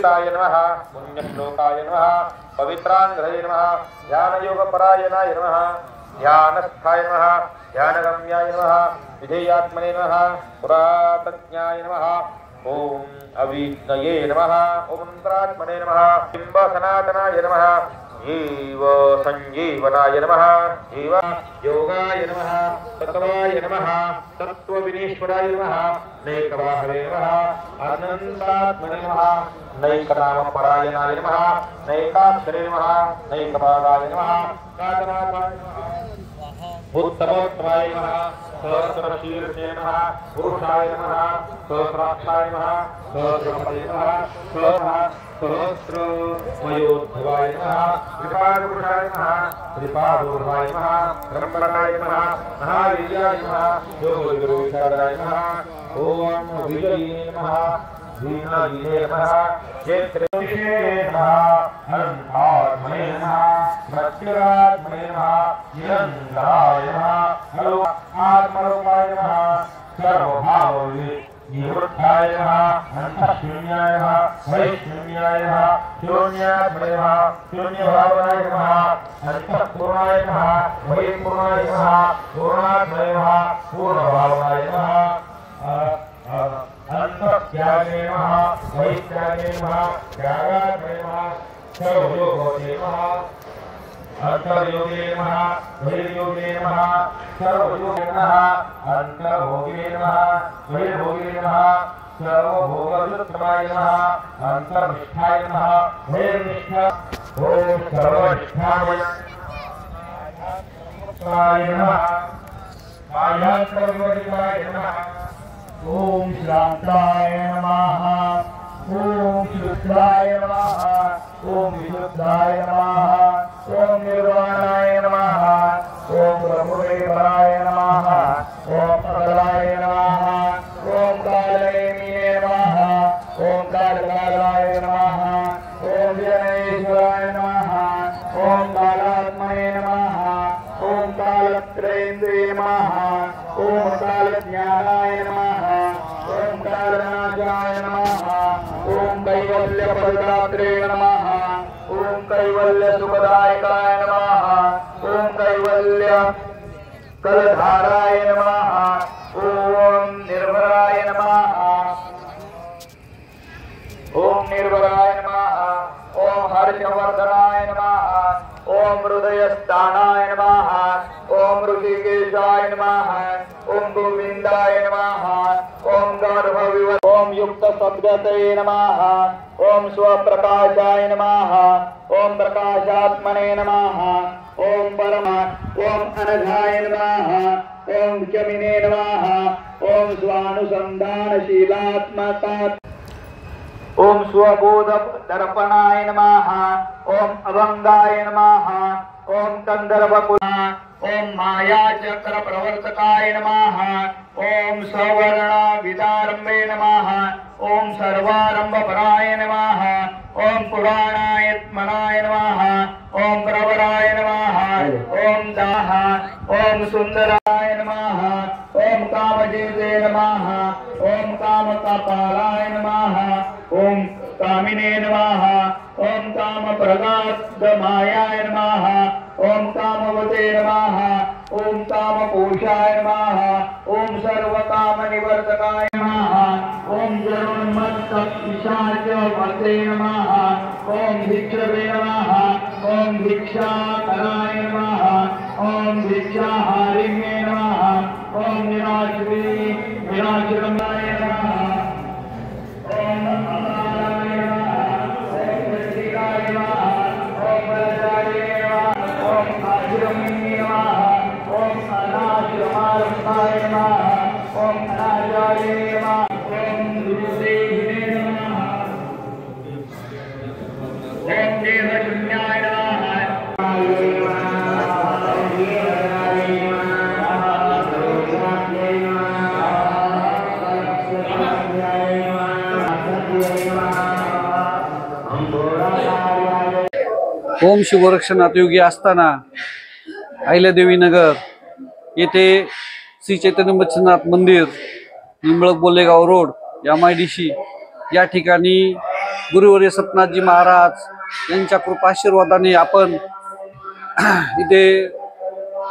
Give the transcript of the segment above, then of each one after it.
पुण्यश्लोकाय नमः पुण्यश्लोकाय नमः पवित्रांगधये नमः ध्यानयोगपरायणाय नमः ध्यानस्थाय नमः ध्यानगम्याय नमः विधेयात्मने नमः पुरातज्ञाय नमः ओम अविज्ञये नमः ओम मंत्रात्मने नमः बिंब सनातनाय नमः जीव संजीवनाय नमः जीव योगाय नमः तत्वाय नमः तत्वविनेश्वराय नमः नैकवाहवे नमः अनंतात्मने नमः नैकनामपरायणाय नमः नैकाक्षरे नमः नैकपादाय नमः उत्तमोत्तमाय नमः सहस्रशीर्षे नमः पुरुषाय नमः सहस्राक्षाय नमः सहस्रपदे नमः सहस्रमयोद्धवाय नमः त्रिपादपुरुषाय नमः त्रिपादोर्वाय नमः ब्रह्मणाय नमः महावीर्याय नमः योगगुरुविचाराय नमः ओम विजये नमः धीनाय नमः क्षेत्रेशे नमः अनंतात्मने नमः प्रत्युरात्मने नमः निरंतराय नमः आत्मरूपाय नमः सर्वभावे निवृत्ताय नमः अंतःशून्याय नमः वैशून्याय नमः शून्यात्मने नमः शून्यभावाय नमः अंतःपूर्णाय नमः वैपूर्णाय नमः पूर्णात्मने नमः पूर्णभावाय नमः अंतःत्यागे नमः वैत्यागे नमः त्यागात्मने नमः सर्वयोगे नमः अंतर्योगे नमः बहिर्योगे नमः सर्वयोगे नमः अंतर्भोगे नमः बहिर्भोगे नमः सर्वभोगविरुद्धमाय नमः अंतर्निष्ठाय नमः बहिर्निष्ठा ओम सर्वनिष्ठाय नमः मायान्तर्विवर्जिताय नमः ओम शांताय नमः ओम शुद्धाय नमः ओम विशुद्धाय नमः ओम निर्वाणाय नमः ओम ब्रह्मवेदाय नमः ओम अकलाय नमः ओम कालनेमिने नमः ओम कालकालाय नमः ओम विजनेश्वराय नमः ओम कालात्मने नमः ओम कालत्रेन्द्रे नमः ओम कालज्ञानाय नमः ओम कालनाशाय नमः ओम कैवल्यपदात्रे नमः ओम कैवल्यसुखदायकाय नमः ओम कैवल्य कलधाराय नमः ओम निर्भराय नमः ओम निर्भराय नमः ओम हर्षवर्धनाय नमः ओम हृदयस्थानाय नमः ओम ऋषिकेशाय नमः ओम गोविंदाय नमः ओम गर्भविव ओम युक्त सद्गतये नमः ओम स्वप्रकाशाय नमः ओम प्रकाशात्मने नमः ओम परमा ओम अनघाय नमः ओम चमिने नमः ओम स्वानुसंधानशीलात्मका ओम स्वबोध दर्पणाय नमः ओम अभंगाय नमः ओम कंदर्पकुला ओम माया चक्र प्रवर्तकाय नमः ओम सवर्ण विदारंभे नमः ओम सर्वारंभपराय नमः ओम पुराणायत्मनाय नमः ओम प्रवराय नमः ओम दाह ओम सुंदराय नमः ओम कामजेते नमः ओम कामकपालाय नमः ओम कामिने नमः ओम कामप्रगादमायाय नमः ओम कामवते नमः ओम कामपोषाय नमः ओम सर्वकामनिवर्तकाय नमः ओम जन्मत्तपिशाचवते नमः ओम भिक्षवे नमः ओम भिक्षाकराय नमः ओम भिक्षाहारिणे नमः ओम निराश्रमाय नमः ओम अमराय नमः ओम वृद्धिकाय नमः ओम बलशालिने नमः ओम आश्रमिणे नमः ओम अनाश्रमारम्भाय नमः ओम अनाचार्ये नमः ओम गुरुदेहिने नमः ओम देवशून्याय ओम शिवरक्षणात योगी असताना अहिल्यादेवी नगर येथे श्री चैतन्य मच्छिंद्रनाथ मंदिर निंबळक बोलेगाव रोड MIDC या ठिकाणी गुरुवर्य सतनाथजी महाराज यांच्या कृपाशीर्वादाने आपण इथे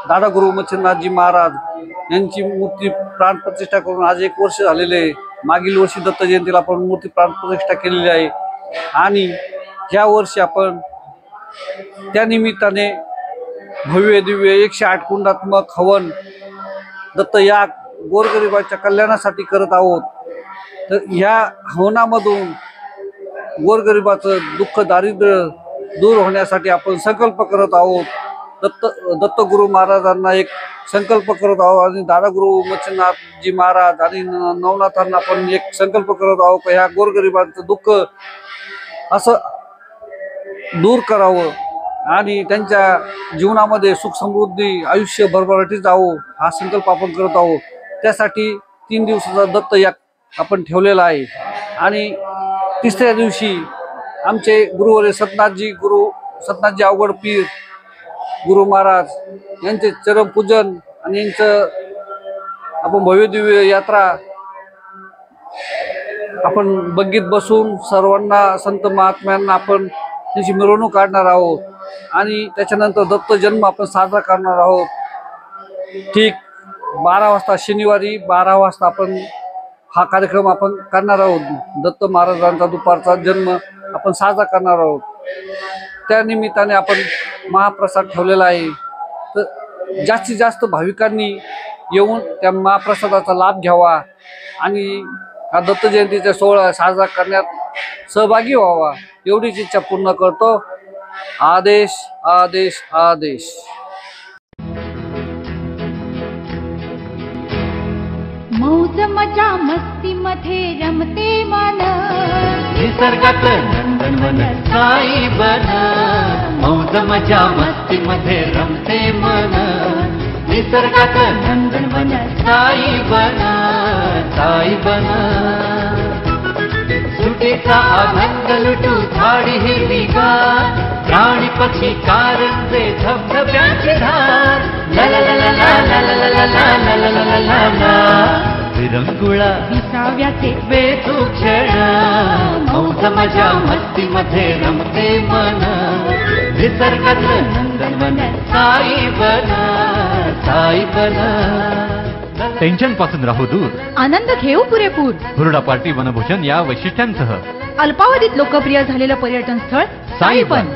दादा गुरु मच्छिंद्रनाथजी महाराज यांची मूर्ती प्राणप्रतिष्ठा करून आज 1 वर्ष झालेले आहे. मागील वर्षी दत्त जयंतीला आपण मूर्ती प्राणप्रतिष्ठा केलेली आहे आणि या वर्षी आपण त्या निमित्ताने भव्य दिव्य 108 कुंडात्मक हवन दत्त याग गोरगरिबाच्या कल्याणासाठी करत आहोत. तर ह्या हवनामधून गोरगरिबाचं दुःख दारिद्र्य दूर होण्यासाठी आपण संकल्प करत आहोत. दत्तगुरु महाराजांना एक संकल्प करत आहोत आणि दादा गुरु मच्छिंद्रनाथजी महाराज आणि नवनाथांना आपण एक संकल्प करत आहोत की ह्या गोरगरिबांचं दुःख असं दूर करावं आणि त्यांच्या जीवनामध्ये सुख समृद्धी आयुष्य भरभराटीत जावं हा संकल्प आपण करत आहोत. त्यासाठी 3 दिवसाचा दत्त याग आपण ठेवलेला आहे आणि 3ऱ्या दिवशी आमचे गुरुवर्य सतनाथजी अवघड पीर गुरु महाराज यांचे चरणपूजन आणि यांचं आपण भव्य दिव्य यात्रा आपण बघीत बसून सर्वांना संत महात्म्यांना आपण त्यांची मिरवणूक काढणार आहोत आणि त्याच्यानंतर दत्त जन्म आपण साजरा करणार आहोत. ठीक 12 वाजता शनिवारी 12 वाजता आपण हा कार्यक्रम आपण करणार आहोत. दत्त महाराजांचा दुपारचा जन्म आपण साजरा करणार आहोत. त्या निमित्ताने आपण महाप्रसाद ठेवलेला आहे. तर जास्तीत जास्त भाविकांनी येऊन त्या महाप्रसादाचा लाभ घ्यावा आणि हा दत्त जयंतीचा सोहळा साजरा करण्यात सहभागी व्हावा एवढीच इच्छा पूर्ण करतो. आदेश आदेश आदेश. मौज मजा मस्ती मध्ये रमते मन निसर्गात नंदनवन साई बन. मौज मजा मस्ती मध्ये रमते मन निसर्गात नंदनवन साई बन. साई बन सुटीचा आनंद लुटू झाडी हिरवीगार प्राणी पक्षी कारंजे धबधब्याची धार. ला ला ला ला ला ला ला ला ला ला ला ला ला ला विरंगुळा विसाव्याचे वेचू क्षण. मौज मजा मस्ती मध्ये रमते मन निसर्गात नंदनवन साई बन. साई बन टेन्शन पासून राहू दूर, आनंद घेऊ पुरेपूर. हुरडा पार्टी वनभोजन या वैशिष्ट्यांसह अल्पावधीत लोकप्रिय झालेलं पर्यटन स्थळ साईबन.